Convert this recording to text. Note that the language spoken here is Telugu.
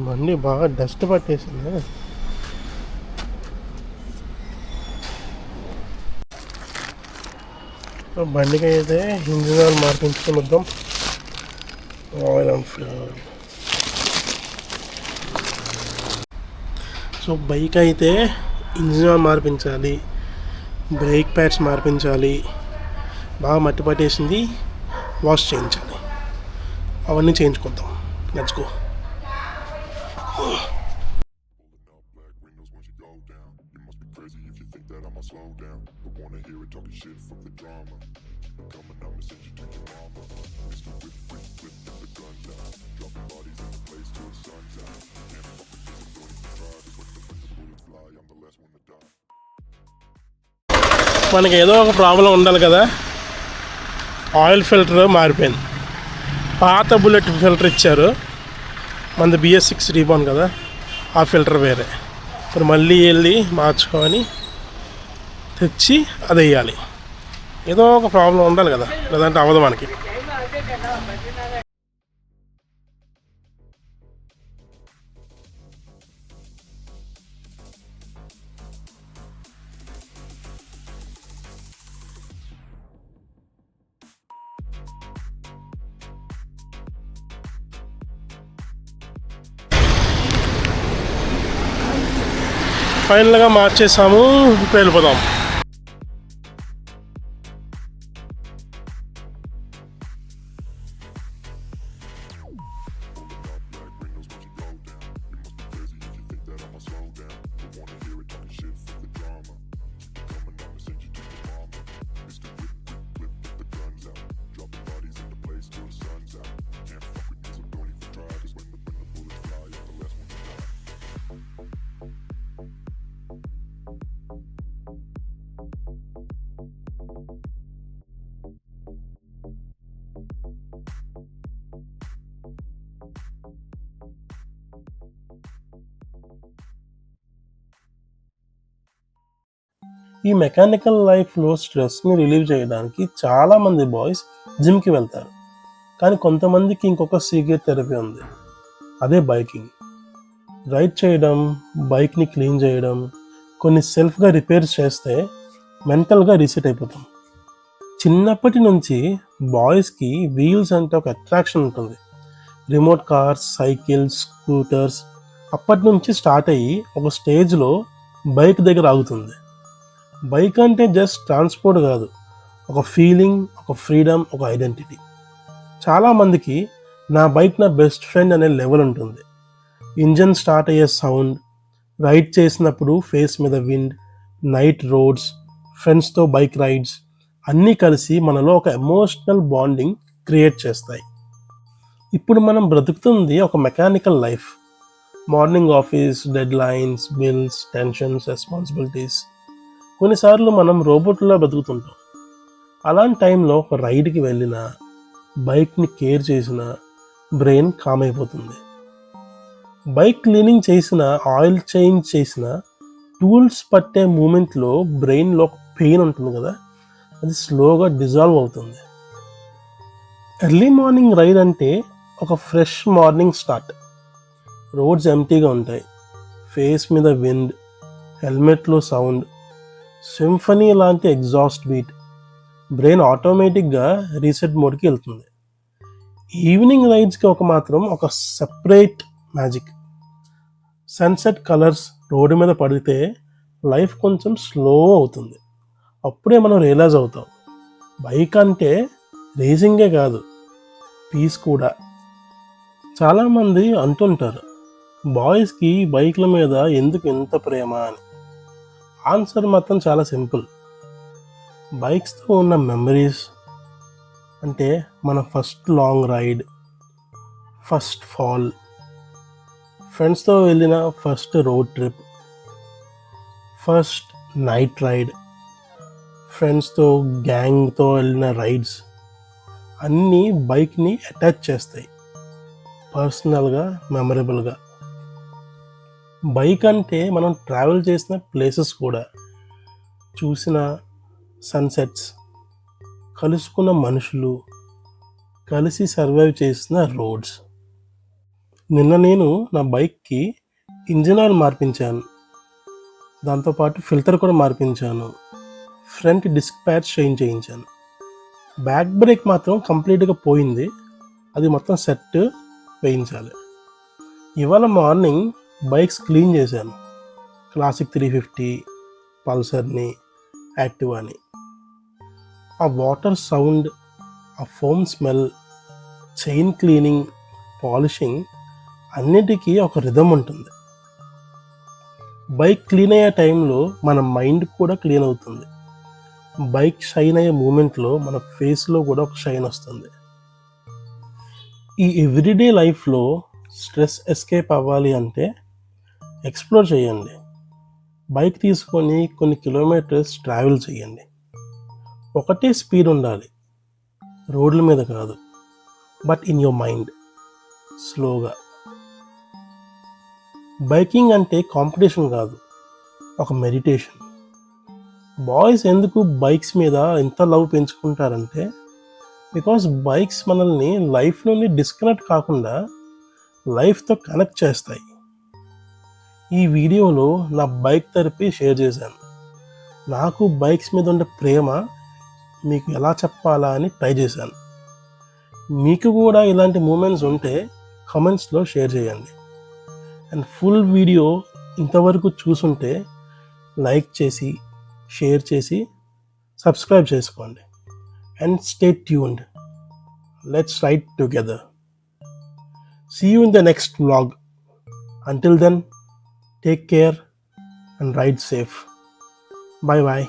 బండి బాగా డస్ట్ పట్టేసింది. బండికి అయితే ఇంజిన్ ఆయిల్ మార్పించుకొని వద్దాం. Oil and fuel. So bike అయితే ఇంజిన్ ఆయిల్ మార్పించాలి, బ్రేక్ ప్యాడ్స్ మార్పించాలి, బాగా మట్టి పట్టేసింది, వాష్ చేయించాలి. అవన్నీ చేయించుకుందాం. Let's go. మనకి ఏదో ఒక ప్రాబ్లం ఉండాలి కదా. ఆయిల్ ఫిల్టర్ మారిపోయింది. పాత బుల్లెట్ ఫిల్టర్ ఇచ్చారు, మనది BS6 రీబాన్ కదా, ఆ ఫిల్టర్ వేరే. ఇప్పుడు మళ్ళీ వెళ్ళి మార్చుకొని తెచ్చి అది వేయాలి. ఏదో ఒక ప్రాబ్లం ఉండాలి కదా, లేదంటే అవ్వదు మనకి. ఫైనల్గా మార్చేసాము. ఇప్పుడు వెళ్ళిపోదాం. ఈ మెకానికల్ లైఫ్లో స్ట్రెస్ని రిలీవ్ చేయడానికి చాలామంది బాయ్స్ జిమ్కి వెళ్తారు. కానీ కొంతమందికి ఇంకొక సీక్రెట్ థెరపీ ఉంది, అదే బైకింగ్. రైడ్ చేయడం, బైక్ని క్లీన్ చేయడం, కొన్ని సెల్ఫ్గా రిపేర్స్ చేస్తే మెంటల్గా రీసెట్ అయిపోతాం. చిన్నప్పటి నుంచి బాయ్స్కి వీల్స్ అంటే ఒక అట్రాక్షన్ ఉంటుంది. రిమోట్ కార్స్, సైకిల్స్, స్కూటర్స్ అప్పటి నుంచి స్టార్ట్ అయ్యి ఒక స్టేజ్లో బైక్ దగ్గర ఆగుతుంది. బైక్ అంటే జస్ట్ ట్రాన్స్పోర్ట్ కాదు, ఒక ఫీలింగ్, ఒక ఫ్రీడమ్, ఒక ఐడెంటిటీ. చాలామందికి నా బైక్ నా బెస్ట్ ఫ్రెండ్ అనే లెవెల్ ఉంటుంది. ఇంజన్ స్టార్ట్ అయ్యే సౌండ్, రైడ్ చేసినప్పుడు ఫేస్ మీద విండ్, నైట్ రోడ్స్, ఫ్రెండ్స్తో బైక్ రైడ్స్ అన్నీ కలిసి మనలో ఒక ఎమోషనల్ బాండింగ్ క్రియేట్ చేస్తాయి. ఇప్పుడు మనం బ్రతుకుతుంది ఒక mechanical life. Morning office, dead lines, bills, tensions, responsibilities. కొన్నిసార్లు మనం రోబోట్లో బ్రతుకుతుంటాం. అలాంటి టైంలో ఒక రైడ్కి వెళ్ళినా, బైక్ని కేర్ చేసినా బ్రెయిన్ కామ్ అయిపోతుంది. బైక్ క్లీనింగ్ చేసిన, ఆయిల్ చేంజ్ చేసిన, టూల్స్ పట్టే మూమెంట్లో బ్రెయిన్లో పెయిన్ ఉంటుంది కదా, అది స్లోగా డిజాల్వ్ అవుతుంది. ఎర్లీ మార్నింగ్ రైడ్ అంటే ఒక ఫ్రెష్ మార్నింగ్ స్టార్ట్. రోడ్స్ ఎంటీగా ఉంటాయి, ఫేస్ మీద విండ్, హెల్మెట్లో సౌండ్, సింఫనీ లాంటి ఎగ్జాస్ట్ బీట్. బ్రెయిన్ ఆటోమేటిక్గా రీసెట్ మోడ్కి వెళ్తుంది. ఈవినింగ్ రైడ్స్కి మాత్రం ఒక separate magic. Sunset colours road మీద పడితే లైఫ్ కొంచెం స్లో అవుతుంది. అప్పుడే మనం రియలైజ్ అవుతాం, బైక్ అంటే రేసింగే కాదు, పీస్ కూడా. చాలామంది అంటుంటారు, బాయ్స్కి బైక్ల మీద ఎందుకు ఇంత ప్రేమ అని. ఆన్సర్ మాత్రం చాలా సింపుల్. బైక్స్తో ఉన్న మెమరీస్. అంటే మన first long ride, first fall, ఫ్రెండ్స్తో వెళ్ళిన first road trip, first night ride, ఫ్రెండ్స్తో గ్యాంగ్తో వెళ్ళిన రైడ్స్ అన్నీ బైక్ని అటాచ్ చేస్తాయి, పర్సనల్గా, మెమరబుల్గా. బైక్ అంటే మనం ట్రావెల్ చేసిన ప్లేసెస్ కూడా. చూసిన సన్సెట్స్, కలుసుకున్న మనుషులు, కలిసి సర్వైవ్ చేసిన రోడ్స్. నిన్న నేను నా బైక్కి ఇంజిన్ ఆయిల్ మార్పించాను, దాంతోపాటు ఫిల్టర్ కూడా మార్పించాను, ఫ్రంట్ డిస్క్ ప్యాడ్స్ చేంజ్ చేయించాను. బ్యాక్ బ్రేక్ మాత్రం కంప్లీట్గా పోయింది, అది మొత్తం సెట్ వేయించాలి. ఇవాళ మార్నింగ్ బైక్స్ క్లీన్ చేశాను, క్లాసిక్ 350, పల్సర్ని, యాక్టివాని. ఆ వాటర్ సౌండ్, ఆ foam smell, chain cleaning, polishing అన్నిటికీ ఒక రిథమ్ ఉంటుంది. బైక్ క్లీన్ అయ్యే టైంలో మన మైండ్ కూడా క్లీన్ అవుతుంది. బైక్ షైన్ అయ్యే మూమెంట్లో మన ఫేస్లో కూడా ఒక షైన్ వస్తుంది. ఈ ఎవ్రీడే లైఫ్లో స్ట్రెస్ ఎస్కేప్ అవ్వాలి అంటే ఎక్స్ప్లోర్ చేయండి. బైక్ తీసుకొని కొన్ని కిలోమీటర్స్ ట్రావెల్ చేయండి. ఒకటే స్పీడ్ ఉండాలి, రోడ్ల మీద కాదు, బట్ ఇన్ యువర్ మైండ్, స్లోగా. బైకింగ్ అంటే కాంపిటీషన్ కాదు, ఒక మెడిటేషన్. బాయ్స్ ఎందుకు బైక్స్ మీద ఎంత లవ్ పెంచుకుంటారంటే, బికాస్ బైక్స్ మనల్ని లైఫ్ నుండి డిస్కనెక్ట్ కాకుండా లైఫ్తో కనెక్ట్ చేస్తాయి. ఈ వీడియోలో నా బైక్ థెరపీ షేర్ చేశాను. నాకు బైక్స్ మీద ఉండే ప్రేమ మీకు ఎలా చెప్పాలా అని ట్రై చేశాను. మీకు కూడా ఇలాంటి మూమెంట్స్ ఉంటే కమెంట్స్లో షేర్ చేయండి. అండ్ ఫుల్ వీడియో ఇంతవరకు చూసుంటే లైక్ చేసి, షేర్ చేసి, సబ్స్క్రైబ్ చేసుకోండి. And stay tuned. Let's ride together. See you in the next vlog. Until then, take care and ride safe. Bye bye.